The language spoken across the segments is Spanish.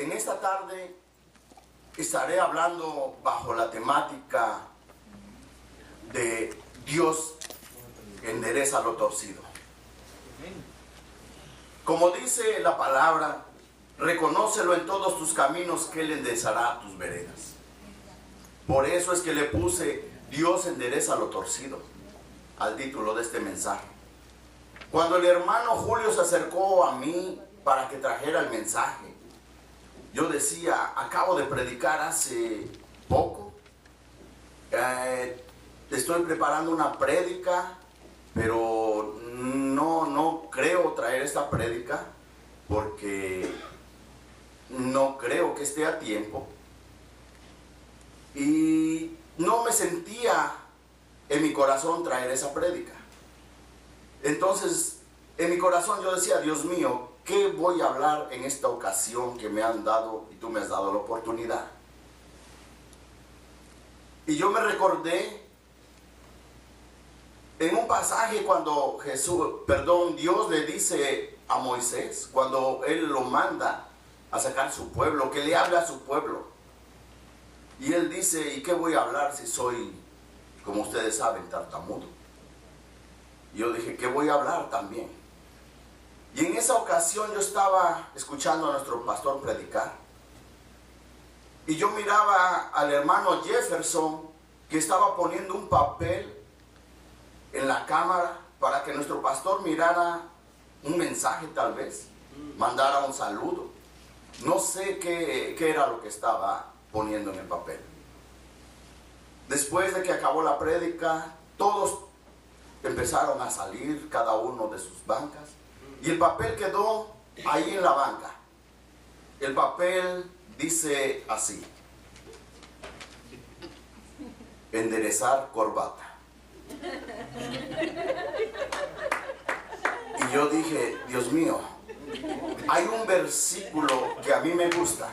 En esta tarde estaré hablando bajo la temática de Dios endereza lo torcido. Como dice la palabra, reconócelo en todos tus caminos que Él enderezará tus veredas. Por eso es que le puse Dios endereza lo torcido al título de este mensaje. Cuando el hermano Julio se acercó a mí para que trajera el mensaje, yo decía, acabo de predicar hace poco, estoy preparando una prédica, pero no creo traer esta prédica porque no creo que esté a tiempo, y no me sentía en mi corazón traer esa prédica. Entonces en mi corazón yo decía, Dios mío, ¿qué voy a hablar en esta ocasión que me han dado y tú me has dado la oportunidad? Y yo me recordé en un pasaje cuando Dios le dice a Moisés, cuando él lo manda a sacar su pueblo, que le hable a su pueblo. Y él dice, ¿y qué voy a hablar si soy, como ustedes saben, tartamudo? Y yo dije, ¿qué voy a hablar también? Y en esa ocasión yo estaba escuchando a nuestro pastor predicar. Y yo miraba al hermano Jefferson que estaba poniendo un papel en la cámara para que nuestro pastor mirara un mensaje, tal vez mandara un saludo. No sé qué era lo que estaba poniendo en el papel. Después de que acabó la prédica, todos empezaron a salir, cada uno de sus bancas, y el papel quedó ahí en la banca. El papel dice así: enderezar corbata. Y yo dije, Dios mío, hay un versículo que a mí me gusta.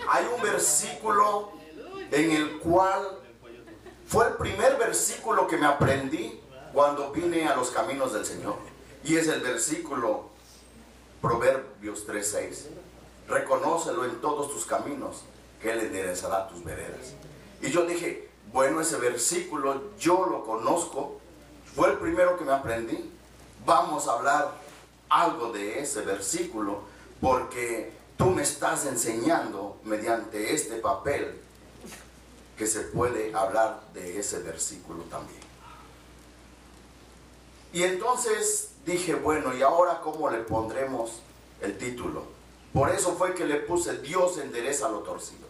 Hay un versículo en el cual fue el primer versículo que me aprendí cuando vine a los caminos del Señor. Y es el versículo Proverbios 3:6. Reconócelo en todos tus caminos, que Él enderezará tus veredas. Y yo dije, bueno, ese versículo yo lo conozco, fue el primero que me aprendí. Vamos a hablar algo de ese versículo, porque tú me estás enseñando mediante este papel que se puede hablar de ese versículo también. Y entonces dije, bueno, ¿y ahora cómo le pondremos el título? Por eso fue que le puse Dios endereza lo torcido.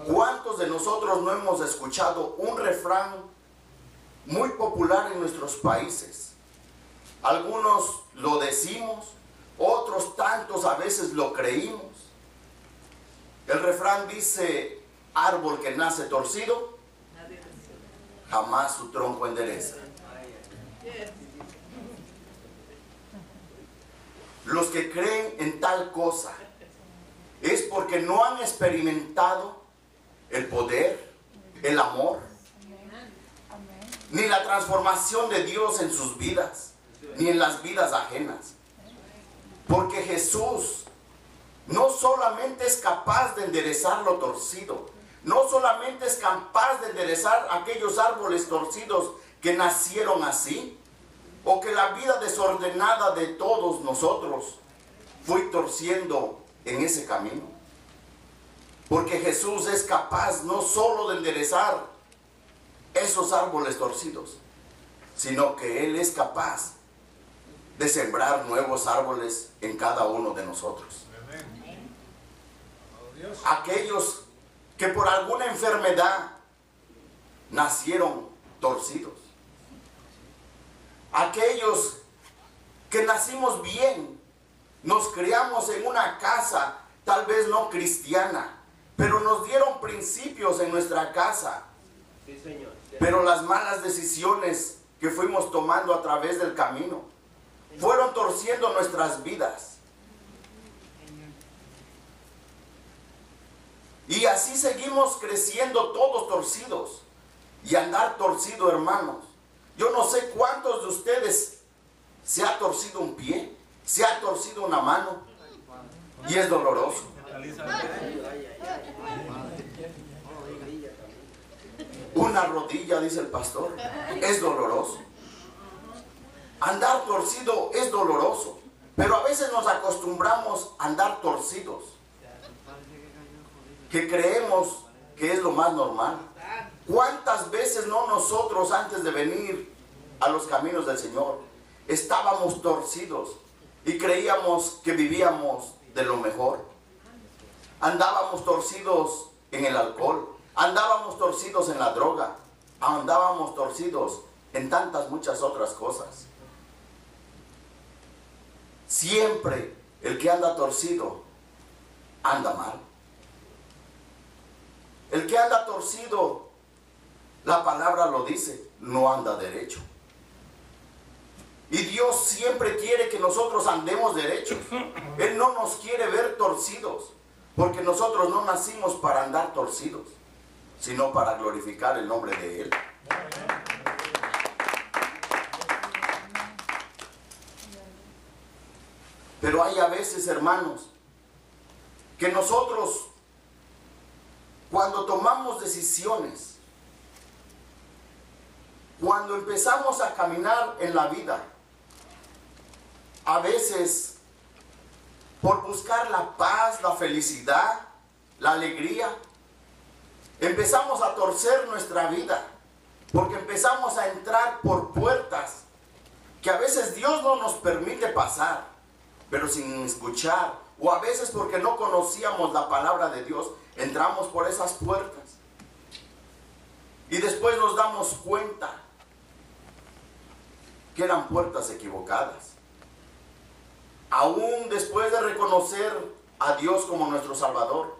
¿Cuántos de nosotros no hemos escuchado un refrán muy popular en nuestros países? Algunos lo decimos, otros tantos a veces lo creímos. El refrán dice, árbol que nace torcido, jamás su tronco endereza. Los que creen en tal cosa es porque no han experimentado el poder, el amor, ni la transformación de Dios en sus vidas, ni en las vidas ajenas. Porque Jesús no solamente es capaz de enderezar lo torcido, no solamente es capaz de enderezar aquellos árboles torcidos que nacieron así, o que la vida desordenada de todos nosotros fue torciendo en ese camino. Porque Jesús es capaz no solo de enderezar esos árboles torcidos, sino que Él es capaz de sembrar nuevos árboles en cada uno de nosotros. Aquellos que por alguna enfermedad nacieron torcidos, aquellos que nacimos bien, nos criamos en una casa tal vez no cristiana, pero nos dieron principios en nuestra casa. Sí, Señor. Pero las malas decisiones que fuimos tomando a través del camino fueron torciendo nuestras vidas. Y así seguimos creciendo todos torcidos. Y andar torcido, hermanos. Yo no sé cuántos de ustedes se ha torcido un pie, se ha torcido una mano. Y es doloroso. Una rodilla, dice el pastor, es doloroso. Andar torcido es doloroso, pero a veces nos acostumbramos a andar torcidos, que creemos que es lo más normal. ¿Cuántas veces no nosotros antes de venir a los caminos del Señor estábamos torcidos y creíamos que vivíamos de lo mejor? Andábamos torcidos en el alcohol, andábamos torcidos en la droga, andábamos torcidos en tantas muchas otras cosas. Siempre el que anda torcido anda mal. El que anda torcido, la palabra lo dice, no anda derecho. Y Dios siempre quiere que nosotros andemos derechos. Él no nos quiere ver torcidos, porque nosotros no nacimos para andar torcidos, sino para glorificar el nombre de Él. Pero hay a veces, hermanos, que nosotros, cuando tomamos decisiones, cuando empezamos a caminar en la vida, a veces, por buscar la paz, la felicidad, la alegría, empezamos a torcer nuestra vida, porque empezamos a entrar por puertas que a veces Dios no nos permite pasar, pero sin escuchar, o a veces porque no conocíamos la palabra de Dios, entramos por esas puertas y después nos damos cuenta que eran puertas equivocadas. Aún después de reconocer a Dios como nuestro Salvador,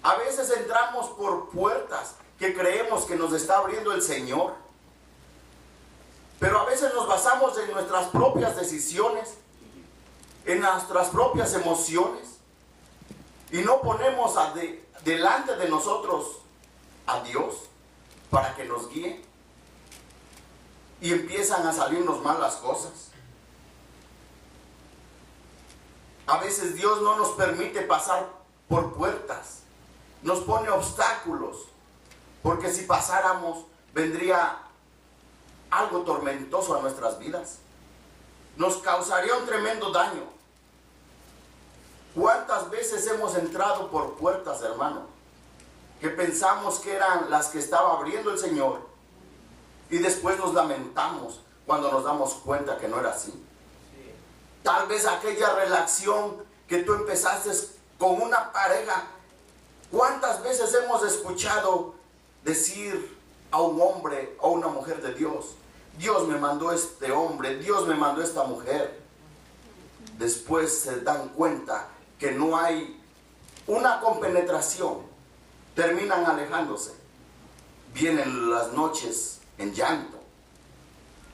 a veces entramos por puertas que creemos que nos está abriendo el Señor, pero a veces nos basamos en nuestras propias decisiones, en nuestras propias emociones, y no ponemos delante de nosotros a Dios para que nos guíe, y empiezan a salirnos mal las cosas. A veces Dios no nos permite pasar por puertas, nos pone obstáculos, porque si pasáramos vendría algo tormentoso a nuestras vidas, nos causaría un tremendo daño. ¿Cuántas veces hemos entrado por puertas, hermano, que pensamos que eran las que estaba abriendo el Señor, y después nos lamentamos cuando nos damos cuenta que no era así? Tal vez aquella relación que tú empezaste con una pareja, ¿cuántas veces hemos escuchado decir a un hombre o una mujer de Dios: Dios me mandó este hombre, Dios me mandó esta mujer? Después se dan cuenta que no hay una compenetración, terminan alejándose, vienen las noches en llanto.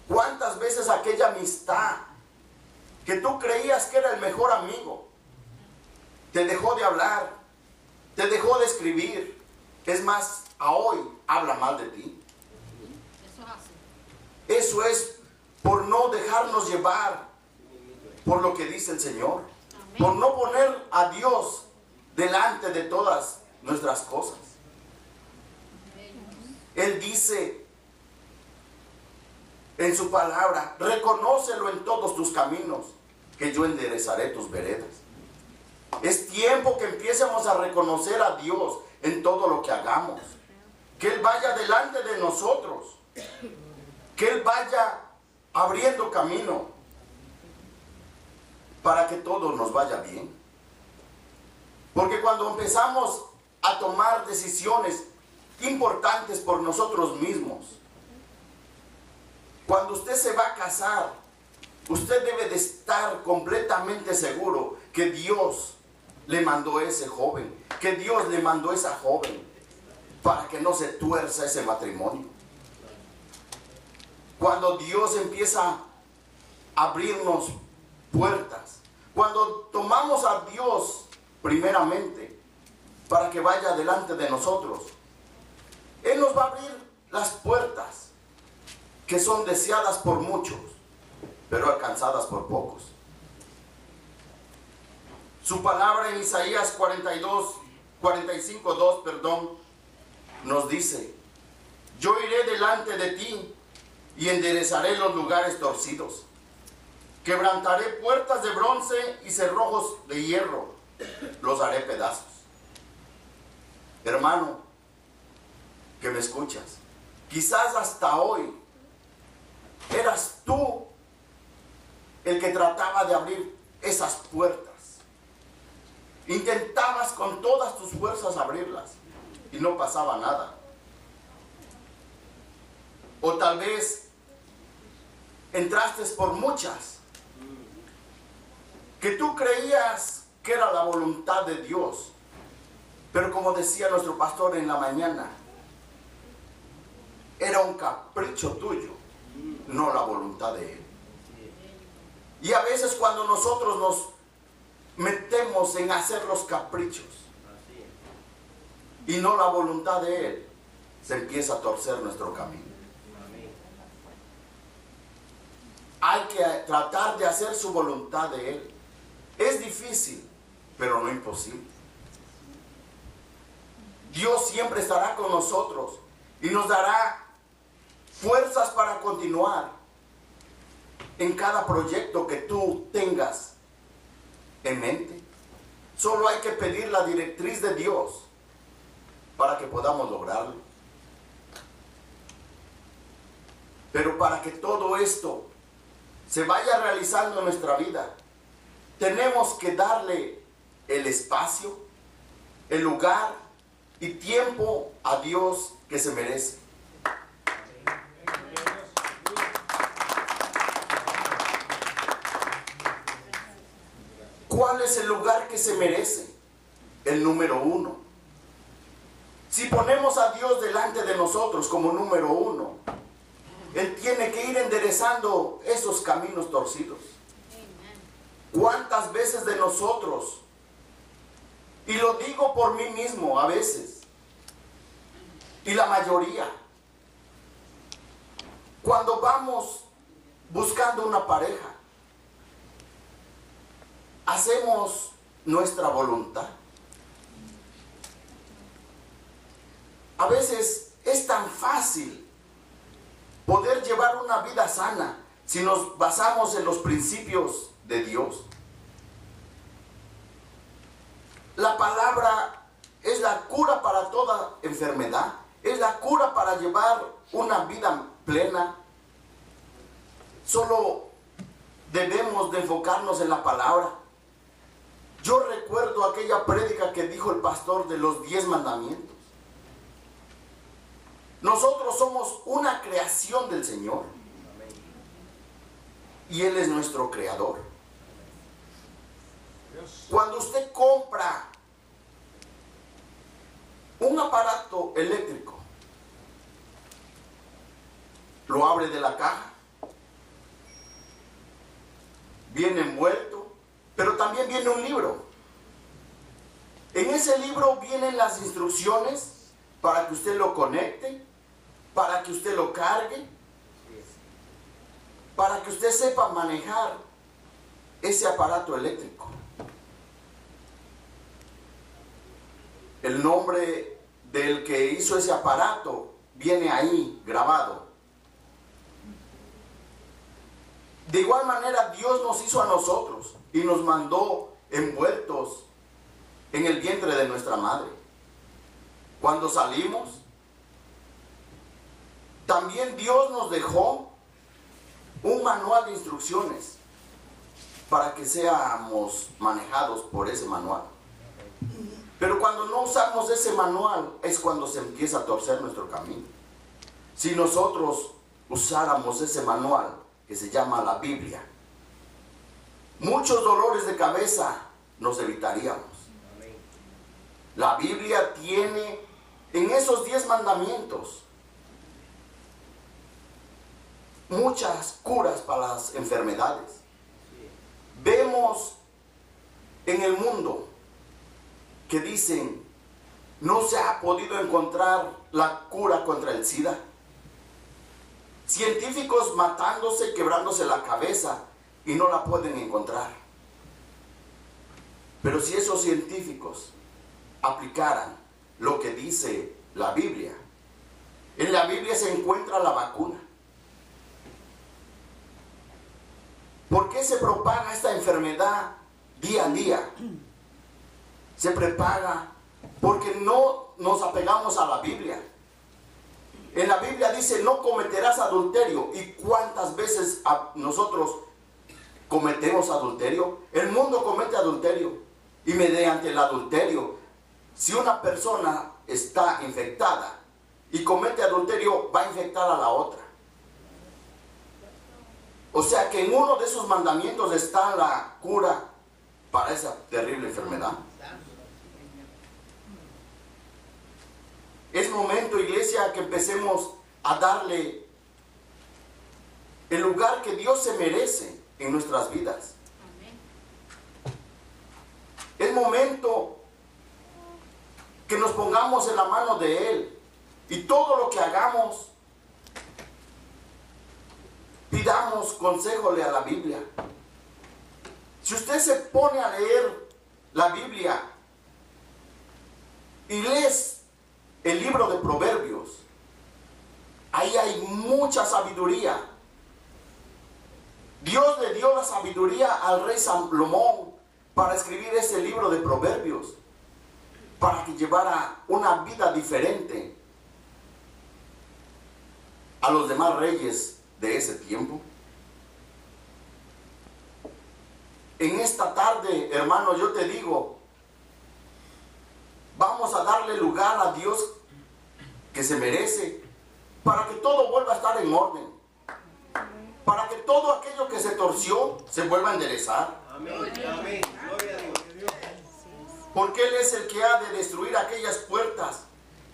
¿Cuántas veces aquella amistad que tú creías que era el mejor amigo te dejó de hablar, te dejó de escribir? Es más, a hoy habla mal de ti. Eso es por no dejarnos llevar por lo que dice el Señor, por no poner a Dios delante de todas nuestras cosas. Él dice en su palabra: reconócelo en todos tus caminos, que yo enderezaré tus veredas. Es tiempo que empiecemos a reconocer a Dios en todo lo que hagamos, que Él vaya delante de nosotros, que Él vaya abriendo camino para que todo nos vaya bien. Porque cuando empezamos a tomar decisiones importantes por nosotros mismos, cuando usted se va a casar, usted debe de estar completamente seguro que Dios le mandó a ese joven, que Dios le mandó a esa joven, para que no se tuerza ese matrimonio. Cuando Dios empieza a abrirnos puertas, cuando tomamos a Dios primeramente para que vaya delante de nosotros, Él nos va a abrir las puertas que son deseadas por muchos, pero alcanzadas por pocos. Su palabra en Isaías 45:2, nos dice: yo iré delante de ti y enderezaré los lugares torcidos. Quebrantaré puertas de bronce y cerrojos de hierro, los haré pedazos. Hermano, que me escuchas, quizás hasta hoy eras tú el que trataba de abrir esas puertas. Intentabas con todas tus fuerzas abrirlas y no pasaba nada. O tal vez entraste por muchas que tú creías que era la voluntad de Dios, pero como decía nuestro pastor en la mañana, era un capricho tuyo, no la voluntad de Él. Y a veces cuando nosotros nos metemos en hacer los caprichos y no la voluntad de Él, se empieza a torcer nuestro camino. Hay que tratar de hacer su voluntad de Él. Es difícil, pero no imposible. Dios siempre estará con nosotros y nos dará fuerzas para continuar en cada proyecto que tú tengas en mente. Solo hay que pedir la directriz de Dios para que podamos lograrlo. Pero para que todo esto se vaya realizando en nuestra vida, tenemos que darle el espacio, el lugar y tiempo a Dios que se merece. ¿Cuál es el lugar que se merece? El número 1. Si ponemos a Dios delante de nosotros como número 1, Él tiene que ir enderezando esos caminos torcidos. ¿Cuántas veces de nosotros, y lo digo por mí mismo a veces, y la mayoría, cuando vamos buscando una pareja, hacemos nuestra voluntad? A veces es tan fácil poder llevar una vida sana si nos basamos en los principios de Dios. La palabra es la cura para toda enfermedad, es la cura para llevar una vida plena. Solo debemos de enfocarnos en la palabra. Yo recuerdo aquella prédica que dijo el pastor de los 10 mandamientos. Nosotros somos una creación del Señor y Él es nuestro creador. Cuando usted compra un aparato eléctrico, lo abre de la caja, viene envuelto, pero también viene un libro. En ese libro vienen las instrucciones para que usted lo conecte, para que usted lo cargue, para que usted sepa manejar ese aparato eléctrico. El nombre del que hizo ese aparato viene ahí grabado. De igual manera, Dios nos hizo a nosotros y nos mandó envueltos en el vientre de nuestra madre. Cuando salimos, también Dios nos dejó un manual de instrucciones para que seamos manejados por ese manual. Pero cuando no usamos ese manual es cuando se empieza a torcer nuestro camino. Si nosotros usáramos ese manual que se llama la Biblia, muchos dolores de cabeza nos evitaríamos. La Biblia tiene en esos 10 mandamientos muchas curas para las enfermedades. Vemos en el mundo que dicen, no se ha podido encontrar la cura contra el SIDA. Científicos matándose, quebrándose la cabeza y no la pueden encontrar. Pero si esos científicos aplicaran lo que dice la Biblia, en la Biblia se encuentra la vacuna. ¿Por qué se propaga esta enfermedad día a día? Se propaga porque no nos apegamos a la Biblia. En la Biblia dice, no cometerás adulterio. ¿Y cuántas veces nosotros cometemos adulterio? El mundo comete adulterio. Y mediante el adulterio, si una persona está infectada y comete adulterio, va a infectar a la otra. O sea que en uno de esos mandamientos está la cura para esa terrible enfermedad. Es momento, iglesia, que empecemos a darle el lugar que Dios se merece en nuestras vidas. Es momento que nos pongamos en la mano de Él y todo lo que hagamos, pidamos consejole a la Biblia. Si usted se pone a leer la Biblia y lees el libro de Proverbios, ahí hay mucha sabiduría. Dios le dio la sabiduría al rey Salomón para escribir ese libro de Proverbios, para que llevara una vida diferente a los demás reyes de ese tiempo. En esta tarde, hermano, yo te digo, vamos a darle lugar a Dios que se merece, para que todo vuelva a estar en orden, para que todo aquello que se torció se vuelva a enderezar. Amén. Amén. Gloria a Dios. Porque Él es el que ha de destruir aquellas puertas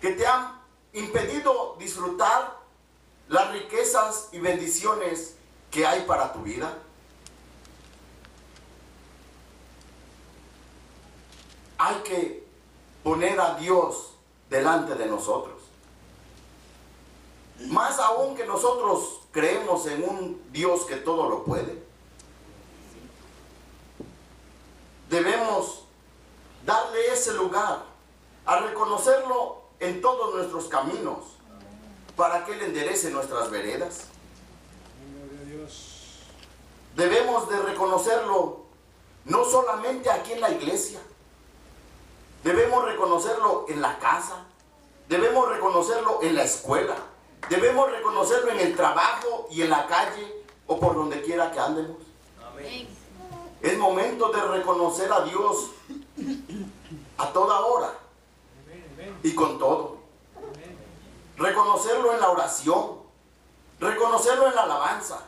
que te han impedido disfrutar las riquezas y bendiciones que hay para tu vida. Hay que poner a Dios delante de nosotros. Más aún que nosotros creemos en un Dios que todo lo puede. Debemos darle ese lugar, a reconocerlo en todos nuestros caminos, para que Él enderece nuestras veredas. Debemos de reconocerlo no solamente aquí en la iglesia, debemos reconocerlo en la casa, debemos reconocerlo en la escuela, debemos reconocerlo en el trabajo y en la calle o por donde quiera que andemos. Amén. Es momento de reconocer a Dios a toda hora y con todo. Reconocerlo en la oración, reconocerlo en la alabanza,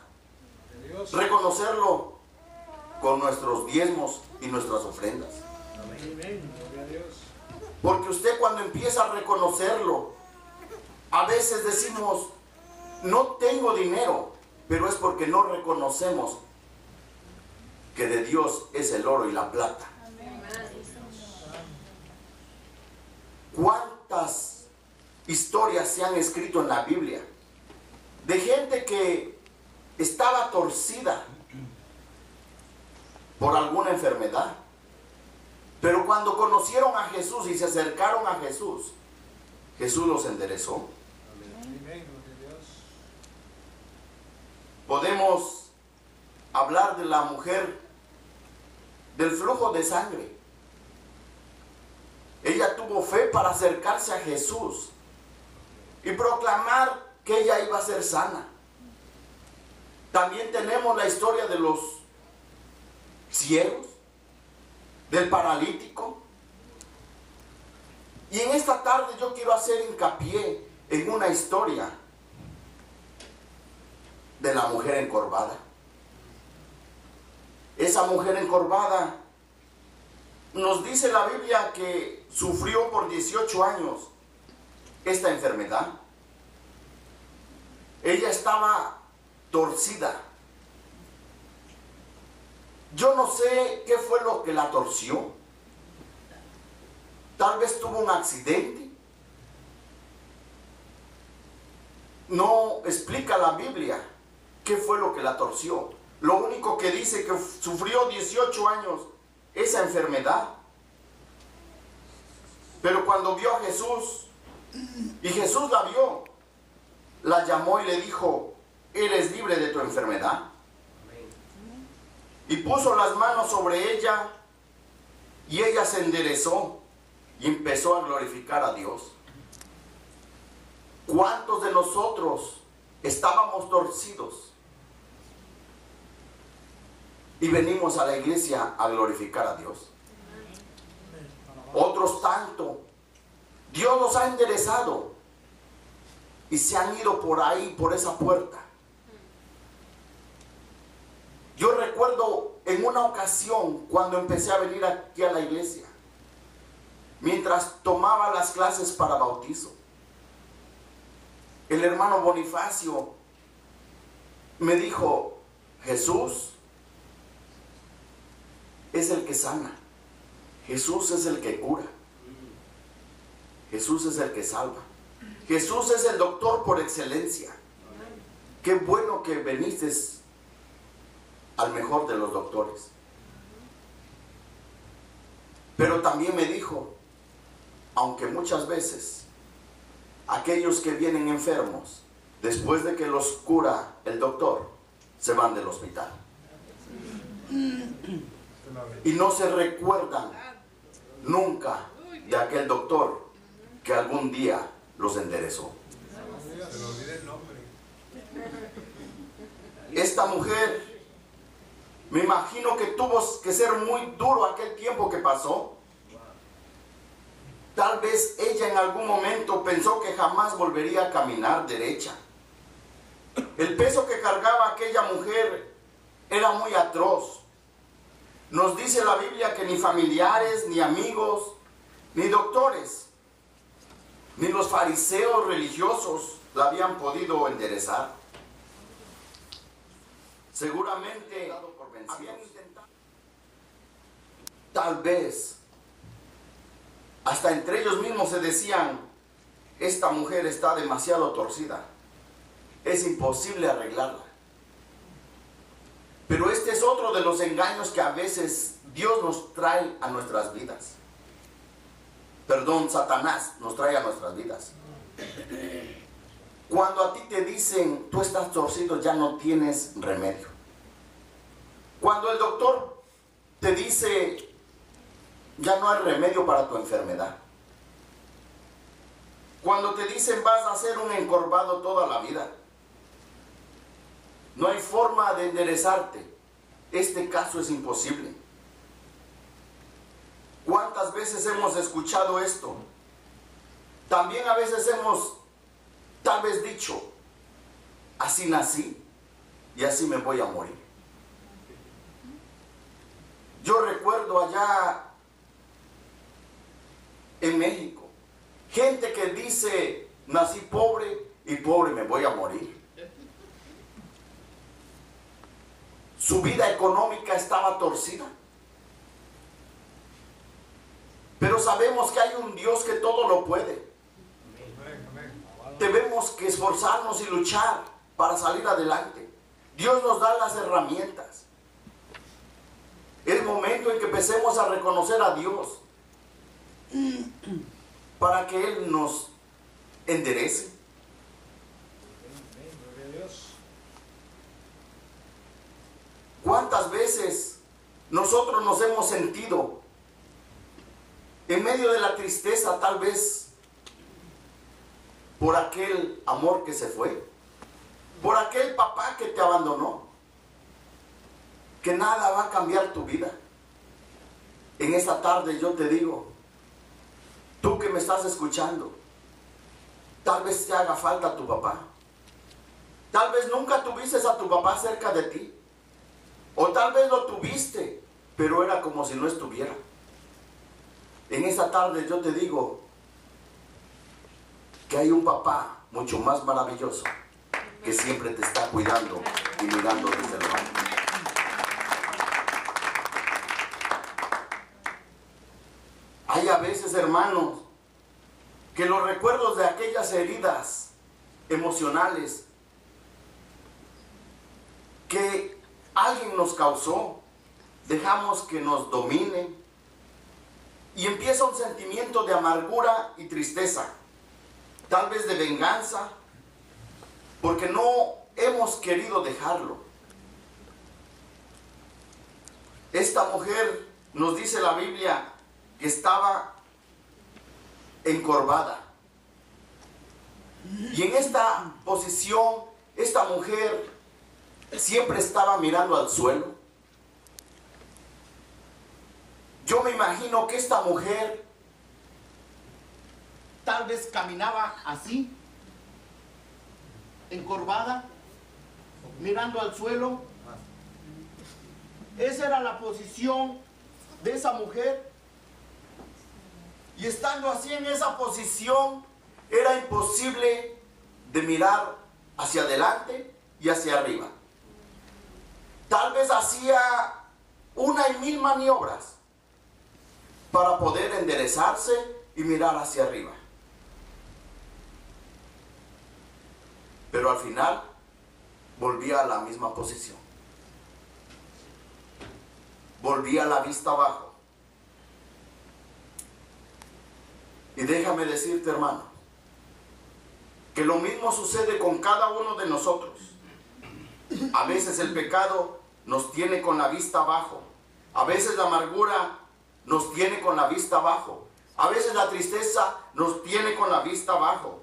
reconocerlo con nuestros diezmos y nuestras ofrendas. Porque usted, cuando empieza a reconocerlo, a veces decimos, no tengo dinero, pero es porque no reconocemos que de Dios es el oro y la plata. ¿Cuántas historias se han escrito en la Biblia de gente que estaba torcida por alguna enfermedad, pero cuando conocieron a Jesús y se acercaron a Jesús, Jesús los enderezó? Podemos hablar de la mujer del flujo de sangre. Ella tuvo fe para acercarse a Jesús y proclamar que ella iba a ser sana. También tenemos la historia de los ciegos, del paralítico. Y en esta tarde yo quiero hacer hincapié en una historia de la mujer encorvada. Esa mujer encorvada, nos dice la Biblia que sufrió por 18 años esta enfermedad. Ella estaba torcida. Yo no sé qué fue lo que la torció. Tal vez tuvo un accidente. No explica la Biblia qué fue lo que la torció. Lo único que dice que sufrió 18 años esa enfermedad. Pero cuando vio a Jesús, y Jesús la vio, la llamó y le dijo: eres libre de tu enfermedad. Y puso las manos sobre ella, y ella se enderezó y empezó a glorificar a Dios. ¿Cuántos de nosotros estábamos torcidos y venimos a la iglesia a glorificar a Dios? Otros tanto, Dios los ha enderezado y se han ido por ahí, por esa puerta. Yo recuerdo en una ocasión cuando empecé a venir aquí a la iglesia, mientras tomaba las clases para bautizo, el hermano Bonifacio me dijo: Jesús es el que sana, Jesús es el que cura, Jesús es el que salva, Jesús es el doctor por excelencia. Qué bueno que viniste al mejor de los doctores. Pero también me dijo, aunque muchas veces aquellos que vienen enfermos, después de que los cura el doctor, se van del hospital y no se recuerdan nunca de aquel doctor que algún día los enderezó. Esta mujer, me imagino que tuvo que ser muy duro aquel tiempo que pasó. Tal vez ella en algún momento pensó que jamás volvería a caminar derecha. El peso que cargaba aquella mujer era muy atroz. Nos dice la Biblia que ni familiares, ni amigos, ni doctores, ni los fariseos religiosos la habían podido enderezar. Seguramente habían intentado. Tal vez hasta entre ellos mismos se decían: esta mujer está demasiado torcida, es imposible arreglarla. Pero este es otro de los engaños que a veces Dios nos trae a nuestras vidas. Perdón, Satanás nos trae a nuestras vidas. Cuando a ti te dicen: tú estás torcido, ya no tienes remedio. Cuando el doctor te dice: ya no hay remedio para tu enfermedad. Cuando te dicen: vas a ser un encorvado toda la vida, no hay forma de enderezarte, este caso es imposible. ¿Cuántas veces hemos escuchado esto? También a veces hemos tal vez dicho: así nací y así me voy a morir. Yo recuerdo allá en México, gente que dice: nací pobre y pobre me voy a morir. Su vida económica estaba torcida. Pero sabemos que hay un Dios que todo lo puede. Tenemos que esforzarnos y luchar para salir adelante. Dios nos da las herramientas. Es momento en que empecemos a reconocer a Dios para que Él nos enderece. ¿Cuántas veces nosotros nos hemos sentido en medio de la tristeza, tal vez por aquel amor que se fue, por aquel papá que te abandonó, que nada va a cambiar tu vida? En esta tarde yo te digo, tú que me estás escuchando, tal vez te haga falta tu papá. Tal vez nunca tuviste a tu papá cerca de ti. O tal vez lo tuviste, pero era como si no estuviera. En esta tarde yo te digo que hay un papá mucho más maravilloso que siempre te está cuidando y mirando desde el alto. Hay a veces, hermanos, que los recuerdos de aquellas heridas emocionales que alguien nos causó, dejamos que nos domine y empieza un sentimiento de amargura y tristeza, tal vez de venganza, porque no hemos querido dejarlo. Esta mujer, nos dice la Biblia, que estaba encorvada. Y en esta posición, esta mujer siempre estaba mirando al suelo. Yo me imagino que esta mujer tal vez caminaba así, encorvada, mirando al suelo. Esa era la posición de esa mujer. Y estando así en esa posición, era imposible de mirar hacia adelante y hacia arriba. Tal vez hacía 1,000 maniobras para poder enderezarse y mirar hacia arriba. Pero al final volvía a la misma posición. Volvía la vista abajo. Y déjame decirte, hermano, que lo mismo sucede con cada uno de nosotros. A veces el pecado nos tiene con la vista abajo. A veces la amargura nos tiene con la vista abajo. A veces la tristeza nos tiene con la vista abajo.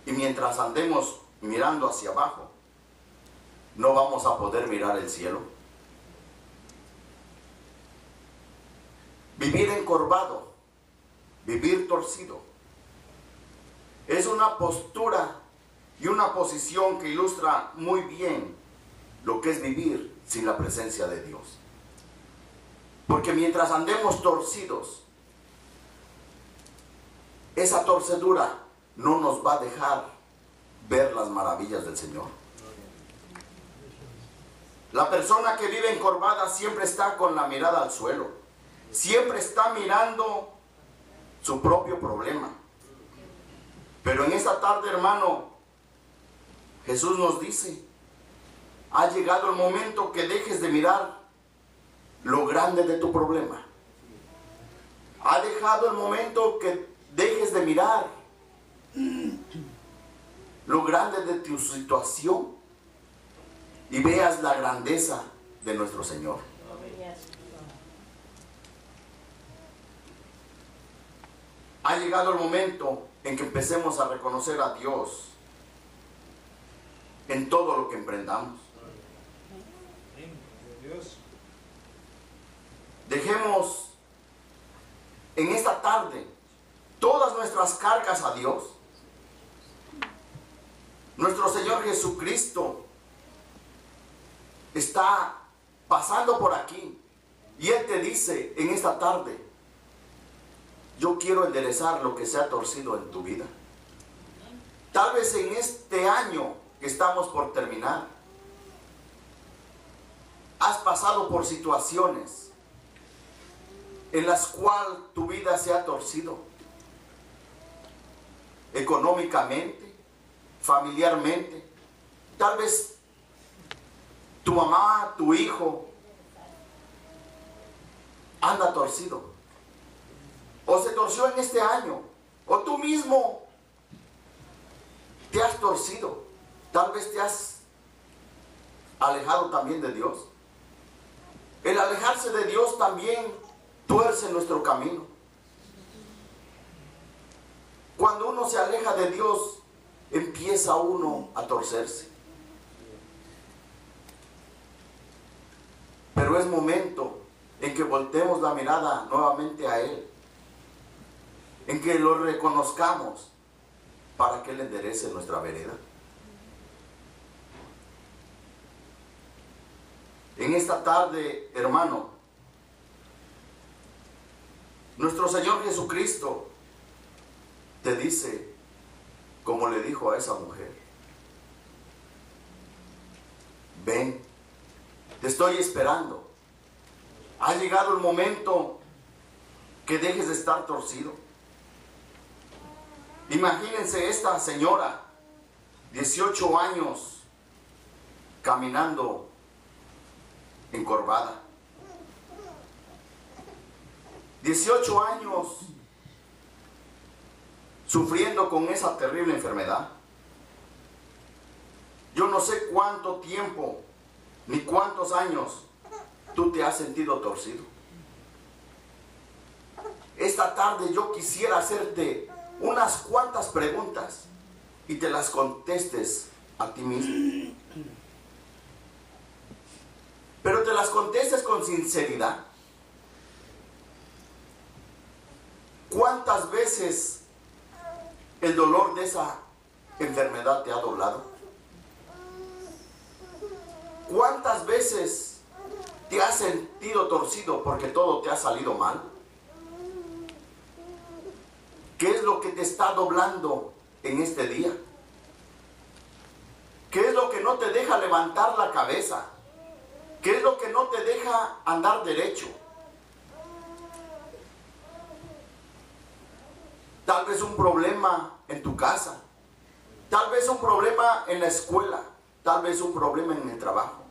Y mientras andemos mirando hacia abajo, no vamos a poder mirar el cielo. Vivir encorvado, vivir torcido, es una postura y una posición que ilustra muy bien lo que es vivir sin la presencia de Dios. Porque mientras andemos torcidos, esa torcedura no nos va a dejar ver las maravillas del Señor. La persona que vive encorvada siempre está con la mirada al suelo, siempre está mirando su propio problema. Pero en esta tarde, hermano, Jesús nos dice, ha llegado el momento que dejes de mirar lo grande de tu problema. Ha llegado el momento que dejes de mirar lo grande de tu situación y veas la grandeza de nuestro Señor. Ha llegado el momento en que empecemos a reconocer a Dios en todo lo que emprendamos. Dejemos en esta tarde todas nuestras cargas a Dios. Nuestro Señor Jesucristo está pasando por aquí y Él te dice en esta tarde, yo quiero enderezar lo que se ha torcido en tu vida. Tal vez en este año que estamos por terminar, has pasado por situaciones en las cuales tu vida se ha torcido. Económicamente, familiarmente. Tal vez tu mamá, tu hijo, anda torcido. O se torció en este año. O tú mismo te has torcido. Tal vez te has alejado también de Dios. El alejarse de Dios también tuerce nuestro camino. Cuando uno se aleja de Dios, empieza uno a torcerse. Pero es momento en que volteemos la mirada nuevamente a Él, en que lo reconozcamos para que Él enderece nuestra vereda. En esta tarde, hermano, nuestro Señor Jesucristo te dice, como le dijo a esa mujer, ven, te estoy esperando. Ha llegado el momento que dejes de estar torcido. Imagínense esta señora, 18 años, caminando encorvada. 18 años sufriendo con esa terrible enfermedad. Yo no sé cuánto tiempo ni cuántos años tú te has sentido torcido. Esta tarde yo quisiera hacerte unas cuantas preguntas y te las contestes a ti mismo. Pero te las contestes con sinceridad. ¿Cuántas veces el dolor de esa enfermedad te ha doblado? ¿Cuántas veces te has sentido torcido porque todo te ha salido mal? ¿Qué es lo que te está doblando en este día? ¿Qué es lo que no te deja levantar la cabeza? ¿Qué es lo que no te deja andar derecho? Tal vez un problema en tu casa, tal vez un problema en la escuela, tal vez un problema en el trabajo.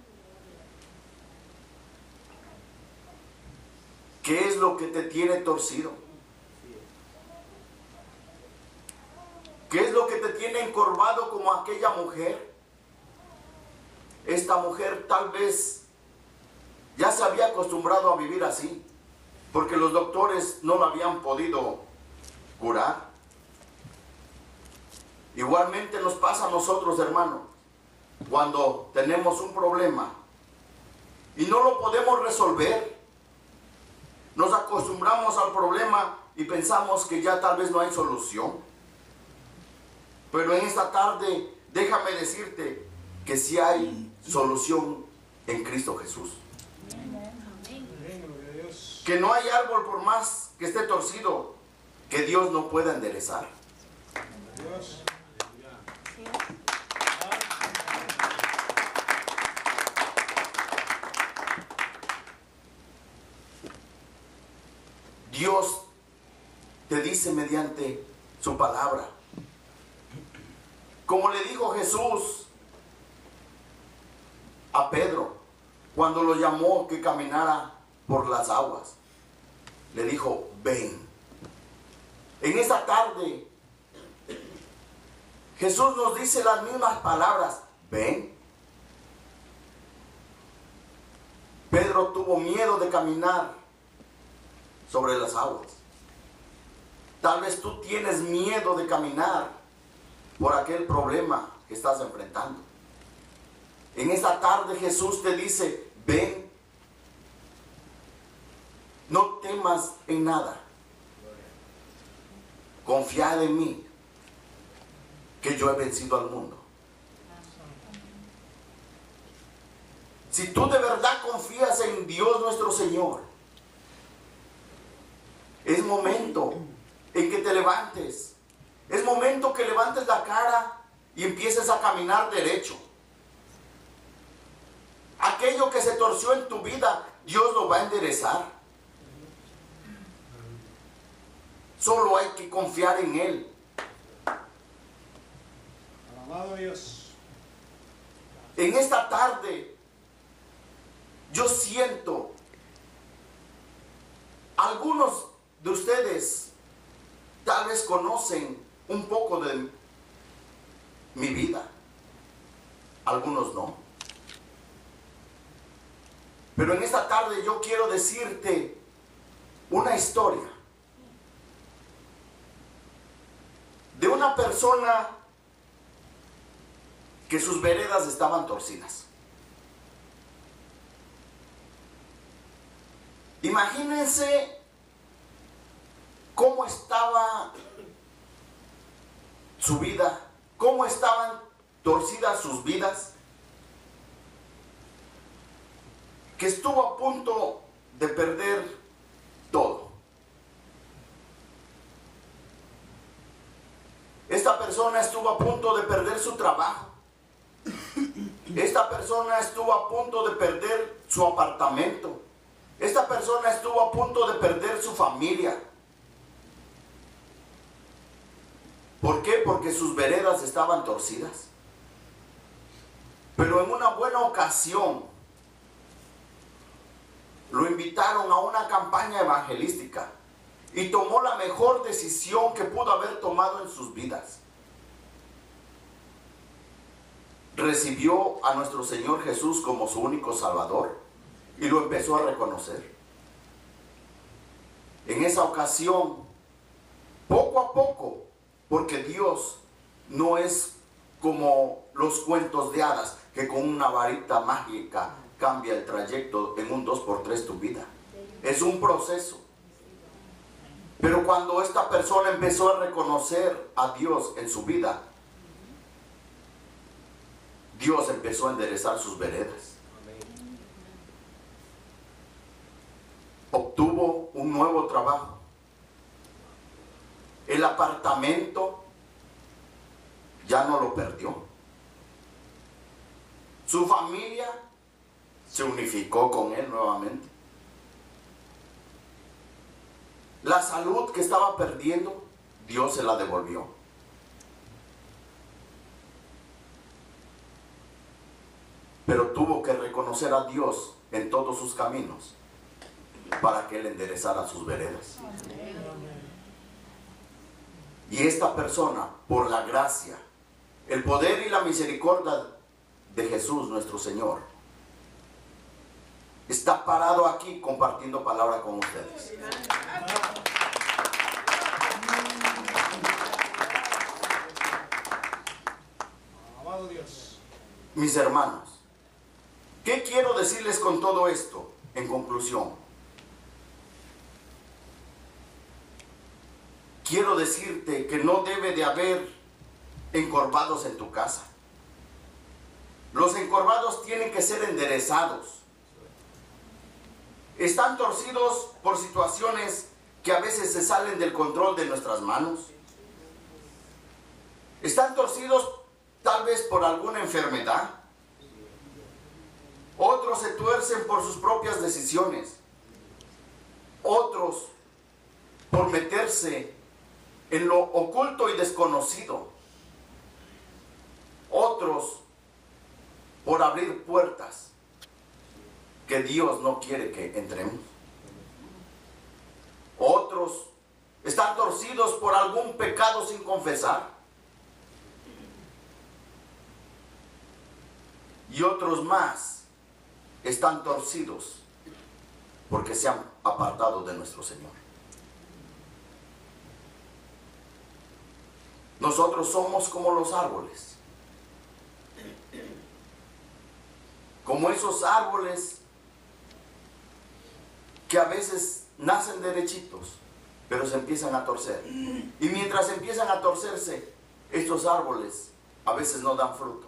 ¿Qué es lo que te tiene torcido? ¿Qué es lo que te tiene encorvado como aquella mujer? Esta mujer tal vez ya se había acostumbrado a vivir así, porque los doctores no la habían podido curar. Igualmente nos pasa a nosotros, hermanos, cuando tenemos un problema y no lo podemos resolver. Nos acostumbramos al problema y pensamos que ya tal vez no hay solución. Pero en esta tarde, déjame decirte que sí hay solución en Cristo Jesús. Que no hay árbol, por más que esté torcido, que Dios no pueda enderezar. Dios te dice mediante su palabra, como le dijo Jesús a Pedro cuando lo llamó que caminara por las aguas, le dijo: ven. En esta tarde Jesús nos dice las mismas palabras: ven. Pedro tuvo miedo de caminar sobre las aguas. Tal vez tú tienes miedo de caminar por aquel problema que estás enfrentando. En esta tarde Jesús te dice: ven, no temas en nada, confía en mí, que yo he vencido al mundo. Si tú de verdad confías en Dios nuestro Señor, es momento en que te levantes. Es momento que levantes la cara y empieces a caminar derecho. Aquello que se torció en tu vida, Dios lo va a enderezar. Solo hay que confiar en Él. Alabado Dios. En esta tarde, yo siento, algunos de ustedes tal vez conocen un poco de mi vida, algunos no. Pero en esta tarde yo quiero decirte una historia de una persona que sus veredas estaban torcidas. Imagínense cómo estaba su vida, cómo estaban torcidas sus vidas, que estuvo a punto de perder todo. Esta persona estuvo a punto de perder su trabajo. Esta persona estuvo a punto de perder su apartamento. Esta persona estuvo a punto de perder su familia. ¿Por qué? Porque sus veredas estaban torcidas. Pero en una buena ocasión, lo invitaron a una campaña evangelística y tomó la mejor decisión que pudo haber tomado en sus vidas. Recibió a nuestro Señor Jesús como su único Salvador y lo empezó a reconocer. En esa ocasión, poco a poco, porque Dios no es como los cuentos de hadas, que con una varita mágica cambia el trayecto en un 2x3 tu vida. Es un proceso. Pero cuando esta persona empezó a reconocer a Dios en su vida, Dios empezó a enderezar sus veredas. Obtuvo un nuevo trabajo. El apartamento ya no lo perdió. Su familia se unificó con él nuevamente. La salud que estaba perdiendo, Dios se la devolvió. Pero tuvo que reconocer a Dios en todos sus caminos para que Él enderezara sus veredas. Y esta persona, por la gracia, el poder y la misericordia de Jesús nuestro Señor, está parado aquí compartiendo palabra con ustedes. Alabado Dios. Mis hermanos, ¿qué quiero decirles con todo esto en conclusión? Quiero decirte que no debe de haber encorvados en tu casa. Los encorvados tienen que ser enderezados. Están torcidos por situaciones que a veces se salen del control de nuestras manos. Están torcidos tal vez por alguna enfermedad. Otros se tuercen por sus propias decisiones. Otros por meterse en lo oculto y desconocido. Otros por abrir puertas que Dios no quiere que entremos. Otros están torcidos por algún pecado sin confesar. Y otros más están torcidos porque se han apartado de nuestro Señor. Nosotros somos como los árboles. Como esos árboles que a veces nacen derechitos, pero se empiezan a torcer. Y mientras empiezan a torcerse, estos árboles a veces no dan fruto.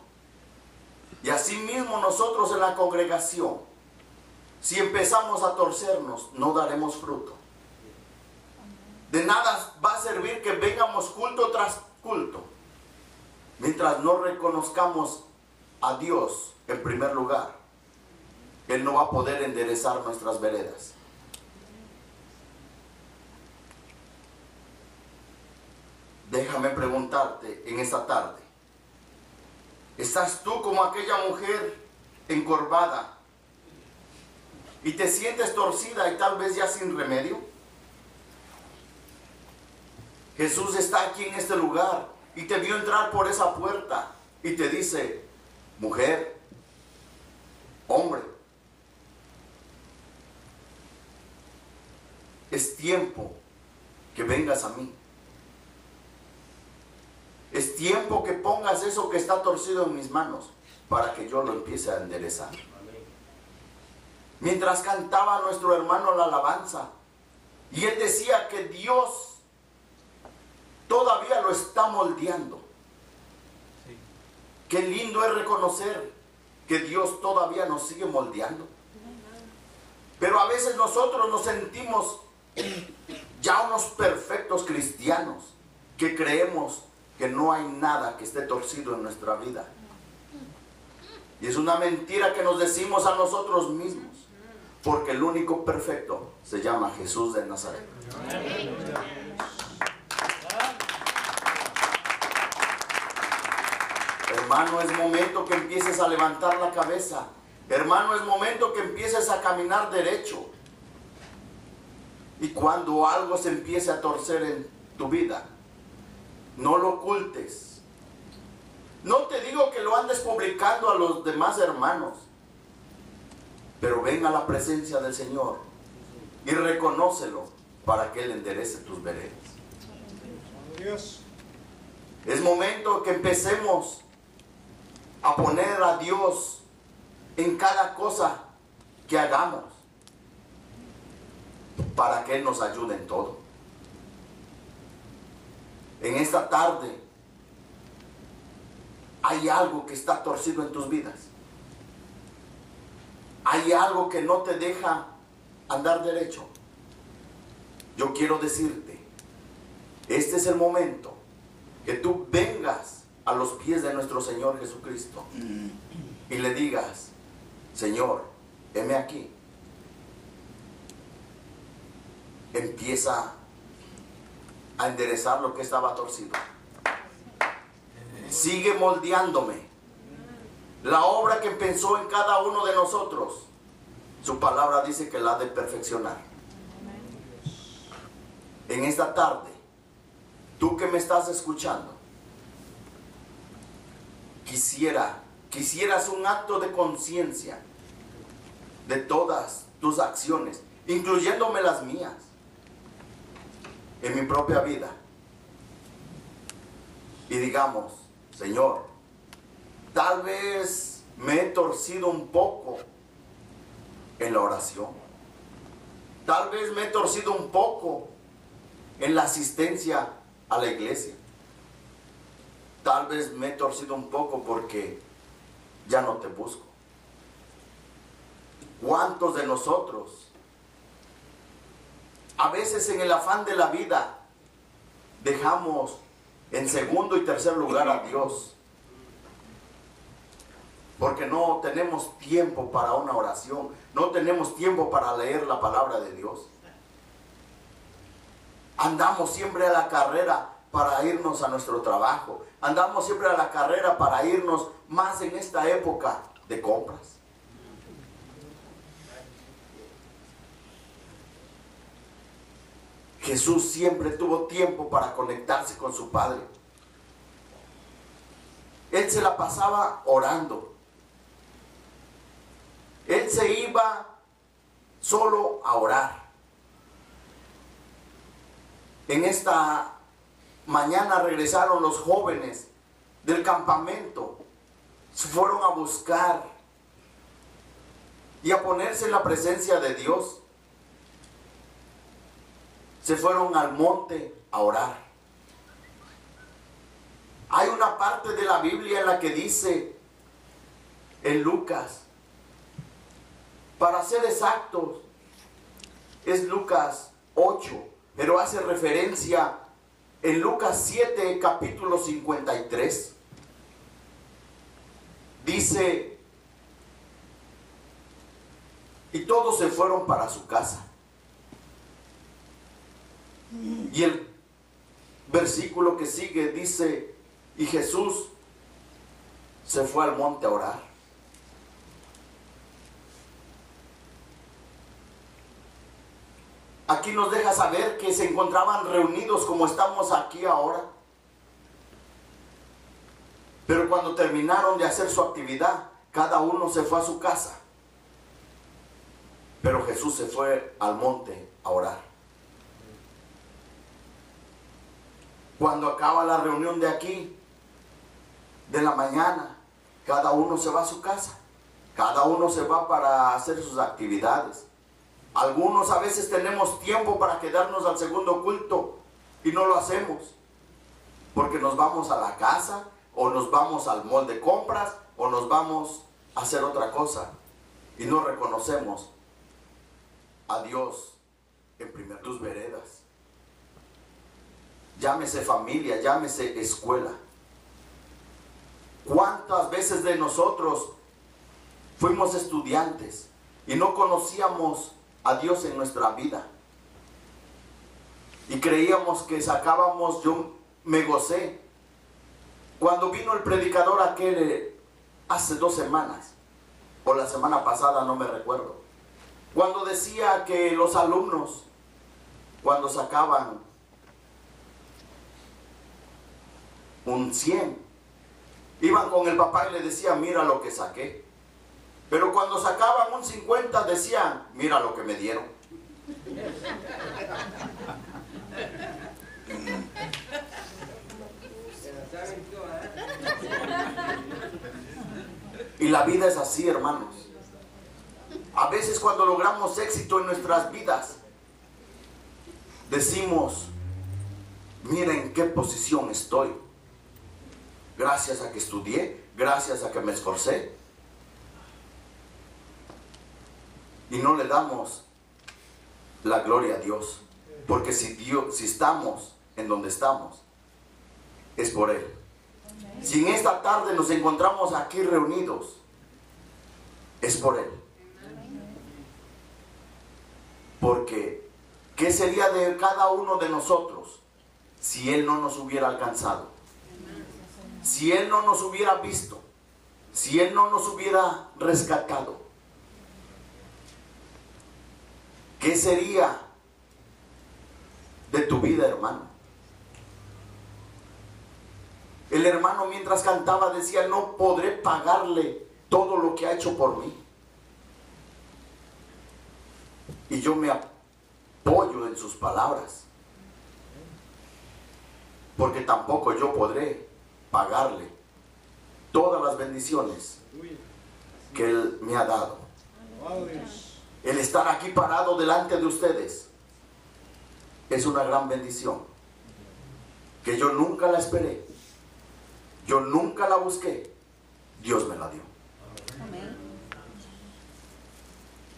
Y así mismo nosotros en la congregación, si empezamos a torcernos, no daremos fruto. De nada va a servir que vengamos culto tras culto, mientras no reconozcamos a Dios en primer lugar. Él no va a poder enderezar nuestras veredas. Déjame preguntarte en esta tarde, ¿estás tú como aquella mujer encorvada y te sientes torcida y tal vez ya sin remedio? Jesús está aquí en este lugar y te vio entrar por esa puerta y te dice: mujer, hombre, es tiempo que vengas a mí. Es tiempo que pongas eso que está torcido en mis manos para que yo lo empiece a enderezar. Mientras cantaba nuestro hermano la alabanza, y él decía que Dios todavía lo está moldeando. Qué lindo es reconocer que Dios todavía nos sigue moldeando. Pero a veces nosotros nos sentimos ya unos perfectos cristianos que creemos que no hay nada que esté torcido en nuestra vida. Y es una mentira que nos decimos a nosotros mismos, porque el único perfecto se llama Jesús de Nazaret. Hermano, es momento que empieces a levantar la cabeza. Hermano, es momento que empieces a caminar derecho. Y cuando algo se empiece a torcer en tu vida, no lo ocultes. No te digo que lo andes publicando a los demás hermanos, pero ven a la presencia del Señor y reconócelo para que Él enderece tus veredas. Dios. Es momento que empecemos a poner a Dios en cada cosa que hagamos, para que Él nos ayude en todo. En esta tarde hay algo que está torcido en tus vidas. Hay algo que no te deja andar derecho. Yo quiero decirte, este es el momento que tú vengas a los pies de nuestro Señor Jesucristo y le digas: Señor, heme aquí. Empieza a enderezar lo que estaba torcido. Sigue moldeándome. La obra que empezó en cada uno de nosotros, su palabra dice que la ha de perfeccionar. En esta tarde, tú que me estás escuchando, quisieras un acto de conciencia de todas tus acciones, incluyéndome las mías, en mi propia vida, y digamos: Señor, tal vez me he torcido un poco en la oración, tal vez me he torcido un poco en la asistencia a la iglesia, tal vez me he torcido un poco porque ya no te busco. ¿Cuántos de nosotros a veces en el afán de la vida dejamos en segundo y tercer lugar a Dios? Porque no tenemos tiempo para una oración, no tenemos tiempo para leer la palabra de Dios. Andamos siempre a la carrera para irnos a nuestro trabajo. Andamos siempre a la carrera para irnos más en esta época de compras. Jesús siempre tuvo tiempo para conectarse con su Padre. Él se la pasaba orando. Él se iba solo a orar. En esta mañana regresaron los jóvenes del campamento. Se fueron a buscar y a ponerse en la presencia de Dios. Se fueron al monte a orar. Hay una parte de la Biblia en la que dice, en Lucas, para ser exactos, es Lucas 8, pero hace referencia en Lucas 7, capítulo 53. Dice: y todos se fueron para su casa. Y el versículo que sigue dice: y Jesús se fue al monte a orar. Aquí nos deja saber que se encontraban reunidos como estamos aquí ahora. Pero cuando terminaron de hacer su actividad, cada uno se fue a su casa. Pero Jesús se fue al monte a orar. Cuando acaba la reunión de aquí, de la mañana, cada uno se va a su casa. Cada uno se va para hacer sus actividades. Algunos a veces tenemos tiempo para quedarnos al segundo culto y no lo hacemos, porque nos vamos a la casa, o nos vamos al mall de compras, o nos vamos a hacer otra cosa, y no reconocemos a Dios en primer tus veredas. Llámese familia, llámese escuela. ¿Cuántas veces de nosotros fuimos estudiantes y no conocíamos a Dios en nuestra vida? Y creíamos que sacábamos, yo me gocé. Cuando vino el predicador aquel hace 2 semanas, o la semana pasada, no me recuerdo, cuando decía que los alumnos cuando sacaban un 100, iban con el papá y le decían, mira lo que saqué. Pero cuando sacaban un 50 decían, mira lo que me dieron. Y la vida es así, hermanos. A veces cuando logramos éxito en nuestras vidas, decimos, miren en qué posición estoy. Gracias a que estudié, gracias a que me esforcé. Y no le damos la gloria a Dios. Porque si estamos en donde estamos, es por Él. Si en esta tarde nos encontramos aquí reunidos, es por Él. Porque, ¿qué sería de cada uno de nosotros si Él no nos hubiera alcanzado? Si Él no nos hubiera visto, si Él no nos hubiera rescatado, ¿qué sería de tu vida, hermano? El hermano mientras cantaba decía, no podré pagarle todo lo que ha hecho por mí. Y yo me apoyo en sus palabras, porque tampoco yo podré pagarle todas las bendiciones que Él me ha dado. El estar aquí parado delante de ustedes es una gran bendición que yo nunca la esperé, yo nunca la busqué, Dios me la dio.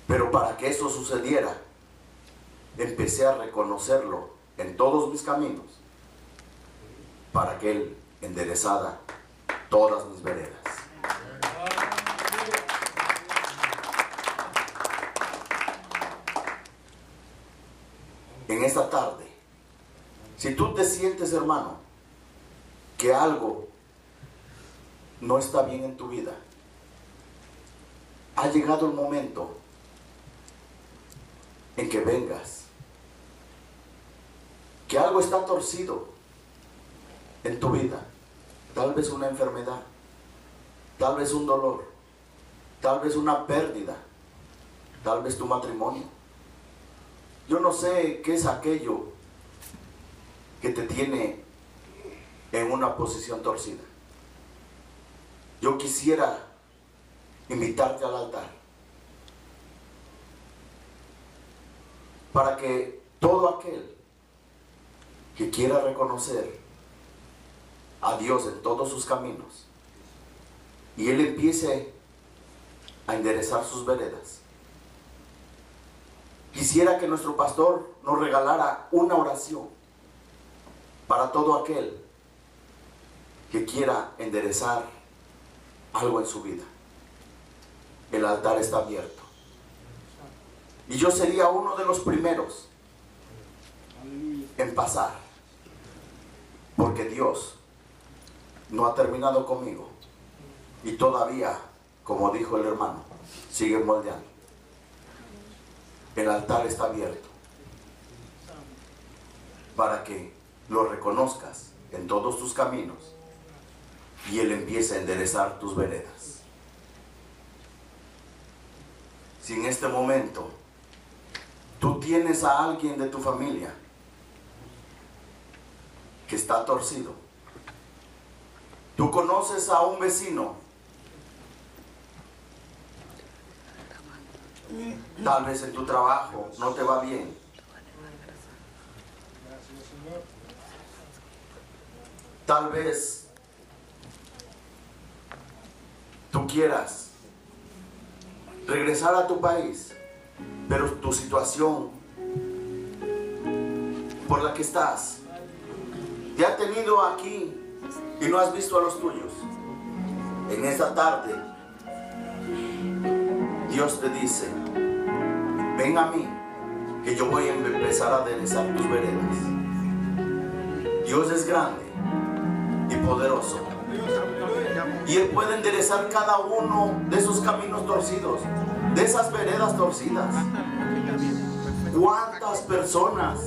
Pero para que eso sucediera, empecé a reconocerlo en todos mis caminos, para que Él enderezara todas mis veredas. En esta tarde, si tú te sientes, hermano, que algo no está bien en tu vida, ha llegado el momento en que vengas, que algo está torcido en tu vida, tal vez una enfermedad, tal vez un dolor, tal vez una pérdida, tal vez tu matrimonio. Yo no sé qué es aquello que te tiene en una posición torcida. Yo quisiera invitarte al altar para que todo aquel que quiera reconocer a Dios en todos sus caminos y Él empiece a enderezar sus veredas. Quisiera que nuestro pastor nos regalara una oración para todo aquel que quiera enderezar algo en su vida. El altar está abierto. Y yo sería uno de los primeros en pasar, porque Dios no ha terminado conmigo y todavía, como dijo el hermano, sigue moldeando. El altar está abierto para que lo reconozcas en todos tus caminos y Él empiece a enderezar tus veredas. Si en este momento tú tienes a alguien de tu familia que está torcido, tú conoces a un vecino, tal vez en tu trabajo no te va bien, tal vez tú quieras regresar a tu país, pero tu situación por la que estás te ha tenido aquí y no has visto a los tuyos. En esta tarde Dios te dice, ven a mí, que yo voy a empezar a enderezar tus veredas. Dios es grande y poderoso, y Él puede enderezar cada uno de esos caminos torcidos, de esas veredas torcidas. ¿Cuántas personas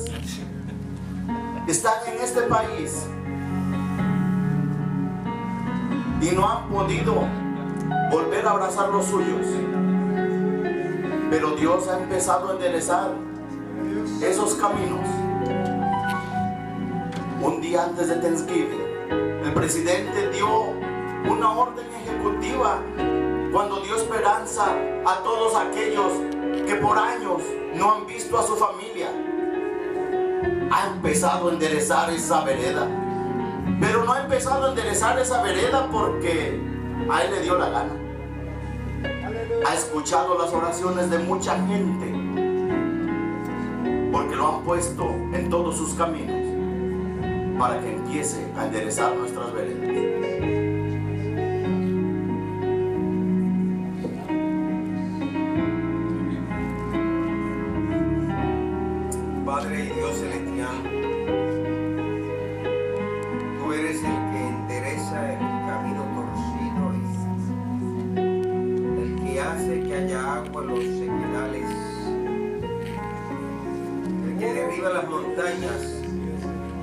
están en este país y no han podido volver a abrazar los suyos? Pero Dios ha empezado a enderezar esos caminos. Un día antes de Thanksgiving, el presidente dio una orden ejecutiva cuando dio esperanza a todos aquellos que por años no han visto a su familia. Ha empezado a enderezar esa vereda, pero no ha empezado a enderezar esa vereda porque a él le dio la gana. Ha escuchado las oraciones de mucha gente porque lo han puesto en todos sus caminos para que empiece a enderezar nuestras veredas. Padre y Dios celestial, tú eres el que endereza el camino torcido, el que hace que haya agua en los sequedales, el que derriba las montañas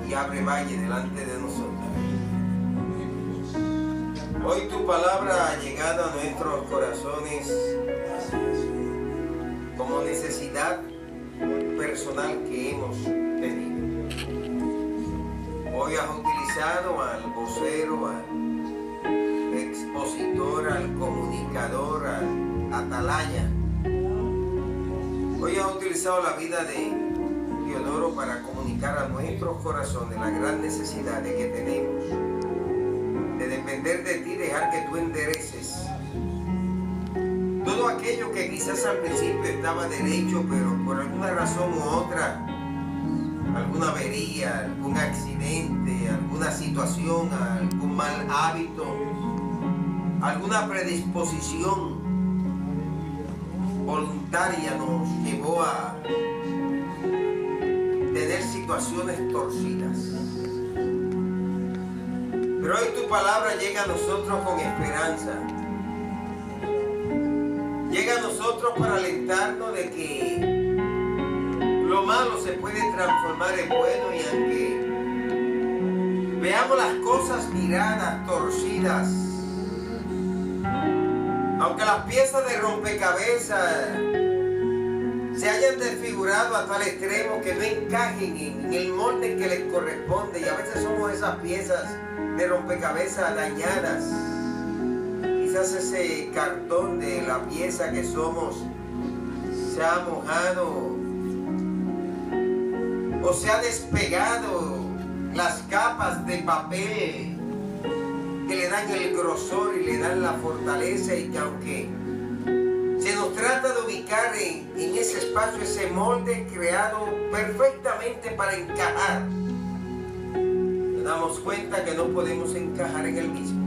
y abre valle delante de nosotros. Hoy tu palabra ha llegado a nuestros corazones como necesidad personal que hemos tenido. Hoy has utilizado al vocero, al expositor, al comunicador, al atalaya. Hoy has utilizado la vida de Teodoro para comunicar a nuestros corazones la gran necesidad de que tenemos de depender de ti, dejar que tú endereces todo aquello que quizás al principio estaba derecho, pero por alguna razón u otra, alguna avería, algún accidente, alguna situación, algún mal hábito, alguna predisposición voluntaria nos llevó a tener situaciones torcidas. Pero hoy tu palabra llega a nosotros con esperanza. Llega a nosotros para alentarnos de que lo malo se puede transformar en bueno, y aunque veamos las cosas tiradas, torcidas, aunque las piezas de rompecabezas se hayan desfigurado a tal extremo que no encajen en el molde que les corresponde, y a veces somos esas piezas de rompecabezas dañadas. Quizás ese cartón de la pieza que somos se ha mojado o se ha despegado las capas de papel que le dan el grosor y le dan la fortaleza, y que aunque se nos trata de ubicar en ese espacio, ese molde creado perfectamente para encajar, nos damos cuenta que no podemos encajar en el mismo.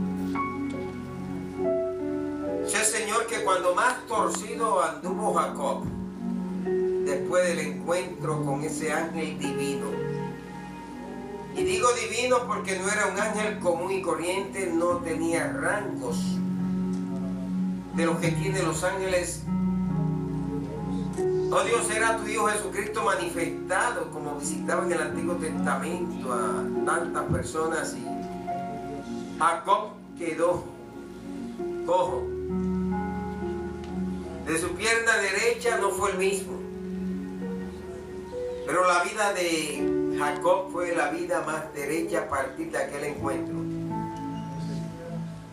Sé, Señor, que cuando más torcido anduvo Jacob, después del encuentro con ese ángel divino, y digo divino porque no era un ángel común y corriente, no tenía rangos de los que tienen los ángeles. Oh Dios, era tu Hijo Jesucristo manifestado, como visitaba en el Antiguo Testamento a tantas personas, y Jacob quedó cojo. De su pierna derecha no fue el mismo, pero la vida de Jacob fue la vida más derecha a partir de aquel encuentro.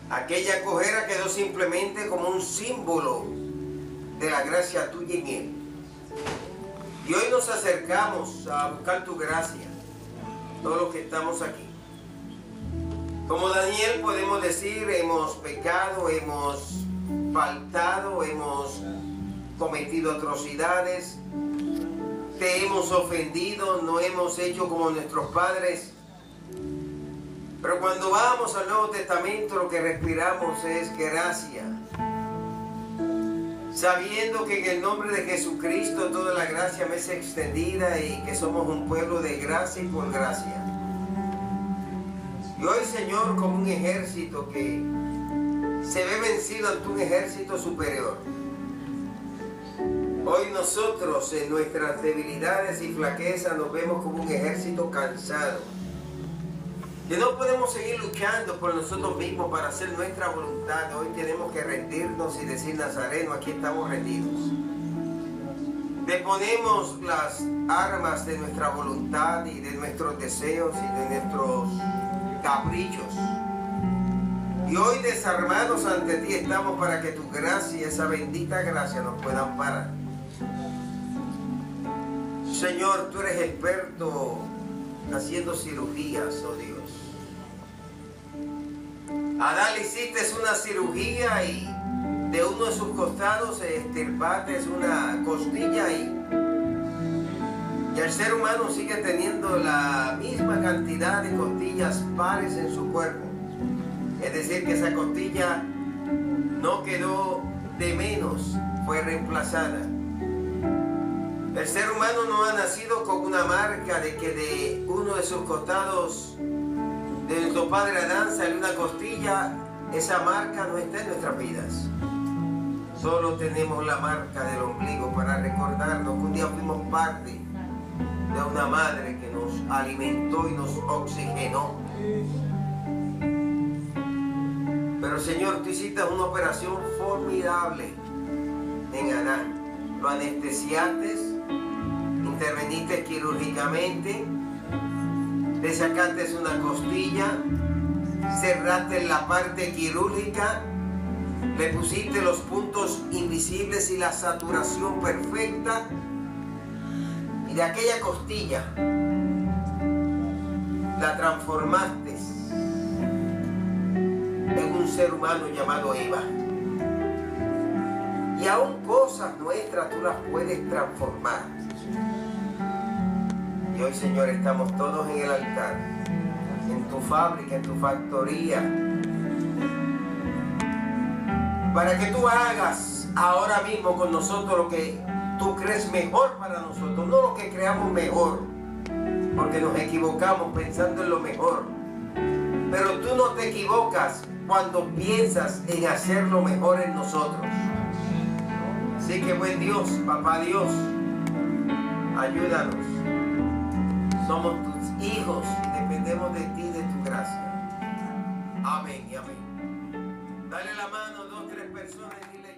Aquella cojera quedó simplemente como un símbolo de la gracia tuya en él. Y hoy nos acercamos a buscar tu gracia, todos los que estamos aquí. Como Daniel podemos decir, hemos pecado, hemos faltado, hemos cometido atrocidades, te hemos ofendido, no hemos hecho como nuestros padres. Pero cuando vamos al Nuevo Testamento, lo que respiramos es gracia, sabiendo que en el nombre de Jesucristo toda la gracia me es extendida, y que somos un pueblo de gracia y por gracia. Y hoy, Señor, como un ejército que se ve vencido ante un ejército superior, Hoy nosotros en nuestras debilidades y flaquezas nos vemos como un ejército cansado. Que no podemos seguir luchando por nosotros mismos para hacer nuestra voluntad. Hoy tenemos que rendirnos y decir: Nazareno, aquí estamos rendidos. Deponemos las armas de nuestra voluntad y de nuestros deseos y de nuestros caprichos. Y hoy desarmados ante ti estamos para que tu gracia, esa bendita gracia, nos pueda amparar. Señor, tú eres experto haciendo cirugías, oh Dios. A Adán le hiciste una cirugía y de uno de sus costados extirpaste una costilla y el ser humano sigue teniendo la misma cantidad de costillas pares en su cuerpo. Es decir, que esa costilla no quedó de menos, fue reemplazada. El ser humano no ha nacido con una marca de que de uno de sus costados de nuestro padre Adán salió una costilla. Esa marca no está en nuestras vidas. Solo tenemos la marca del ombligo para recordarnos que un día fuimos parte de una madre que nos alimentó y nos oxigenó. Pero Señor, tú hiciste una operación formidable en Adán. Lo anestesiaste, interveniste quirúrgicamente, le sacaste una costilla, cerraste la parte quirúrgica, le pusiste los puntos invisibles y la saturación perfecta, y de aquella costilla la transformaste en un ser humano llamado Eva. Y aún cosas nuestras tú las puedes transformar. Y hoy, Señor, estamos todos en el altar, en tu fábrica, en tu factoría, para que tú hagas ahora mismo con nosotros lo que tú crees mejor para nosotros, no lo que creamos mejor, porque nos equivocamos pensando en lo mejor. Pero tú no te equivocas cuando piensas en hacer lo mejor en nosotros. Así que, buen Dios, papá Dios, ayúdanos. Somos tus hijos y dependemos de ti, de tu gracia. Amén y amén. Dale la mano a 2 o 3 personas y dile: